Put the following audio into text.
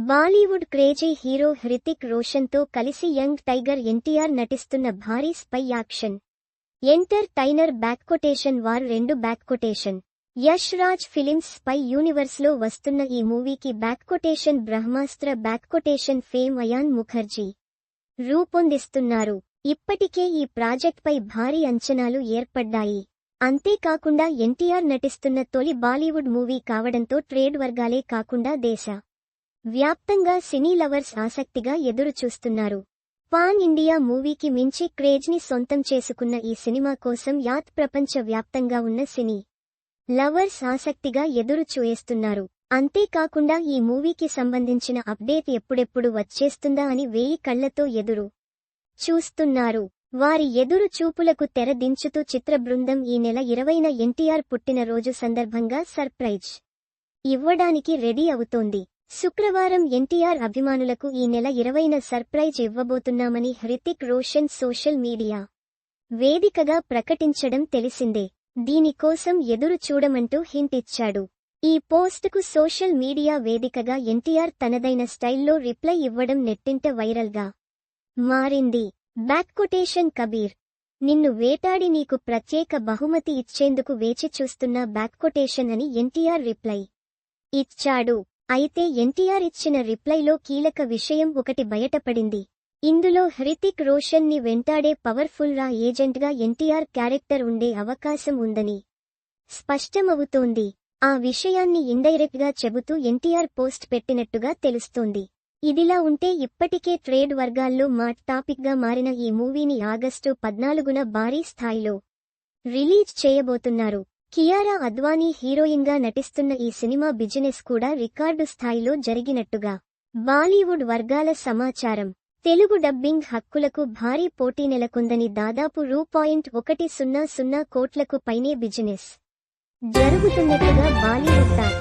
Bollywood crazy hero Hrithik రోషన్తో కలిసి young tiger NTR నటిస్తున్న భారీ spy action entertainer బ్యాక్కొటేషన్ war 2 బ్యాక్కొటేషన్ Yash Raj films spy యూనివర్స్లో వస్తున్న ఈ మూవీకి బ్యాక్కొటేషన్ బ్రహ్మాస్త్ర బ్యాక్కొటేషన్ ఫేమ్ అయాన్ ముఖర్జీ రూపొందిస్తున్నారు. ఇప్పటికే ఈ ప్రాజెక్ట్పై భారీ అంచనాలు ఏర్పడ్డాయి. అంతేకాకుండా ఎన్టీఆర్ నటిస్తున్న తొలి బాలీవుడ్ మూవీ కావడంతో ట్రేడ్ వర్గాలే కాకుండా దేశ వ్యాప్తంగా సినీ లవర్స్ ఆసక్తిగా ఎదురుచూస్తున్నారు. పాన్ ఇండియా మూవీకి మించి క్రేజ్ని సొంతం చేసుకున్న ఈ సినిమా కోసం ప్రపంచ వ్యాప్తంగా ఉన్న సినీ లవర్స్ ఆసక్తిగా ఎదురుచూస్తున్నారు. అంతేకాకుండా ఈ మూవీకి సంబంధించిన అప్డేట్ ఎప్పుడెప్పుడు వచ్చేస్తుందా అని 1000 కళ్లతో ఎదురు చూస్తున్నారు. వారి ఎదురు చూపులకు తెర దించుతూ చిత్ర బృందం ఈ నెల 20న ఎన్టీఆర్ పుట్టినరోజు సందర్భంగా సర్ప్రైజ్ ఇవ్వడానికి రెడీ అవుతోంది. శుక్రవారం ఎన్టీఆర్ అభిమానులకు ఈ నెల 20న సర్ప్రైజ్ ఇవ్వబోతున్నామని హృతిక్ రోషన్ సోషల్ మీడియా వేదికగా ప్రకటించడం తెలిసిందే. దీనికోసం ఎదురు చూడమంటూ హింట్ ఇచ్చాడు. ఈ పోస్టుకు సోషల్ మీడియా వేదికగా ఎన్టీఆర్ తనదైన స్టైల్లో రిప్లై ఇవ్వడం నెట్టింట వైరల్గా మారింది. బ్యాక్కొటేషన్ కబీర్ నిన్ను వేటాడి నీకు ప్రత్యేక బహుమతి ఇచ్చేందుకు వేచి చూస్తున్న బ్యాక్కొటేషన్ అని ఎన్టీఆర్ రిప్లై ఇచ్చాడు. అయితే ఎన్టీఆర్ ఇచ్చిన రిప్లైలో కీలక విషయం ఒకటి బయటపడింది. ఇందులో హృతిక్ రోషన్ ని వెంటాడే పవర్ఫుల్ రా ఏజెంట్గా ఎన్టీఆర్ క్యారెక్టర్ ఉండే అవకాశం ఉందని స్పష్టమవుతోంది. ఆ విషయాన్ని ఇండైరెక్ట్ గా చెబుతూ ఎన్టీఆర్ పోస్ట్ పెట్టినట్టుగా తెలుస్తోంది. ఇదిలా ఉంటే ఇప్పటికే ట్రేడ్ వర్గాల్లో టాపిక్ గా మారిన ఈ మూవీని ఆగస్టు 14న భారీ స్థాయిలో రిలీజ్ చేయబోతున్నారు. కియారా అద్వానీ హీరోయిన్ గా నటిస్తున్న ఈ సినిమా బిజినెస్ కూడా రికార్డు స్థాయిలో జరిగినట్టుగా బాలీవుడ్ వర్గాల సమాచారం. తెలుగు డబ్బింగ్ హక్కులకు భారీ పోటీ నెలకొందని దాదాపు రూ.100 కోట్లకు పైనే బిజినెస్ జరుగుతున్నట్టుగా బాలీవుడ్ టాక్.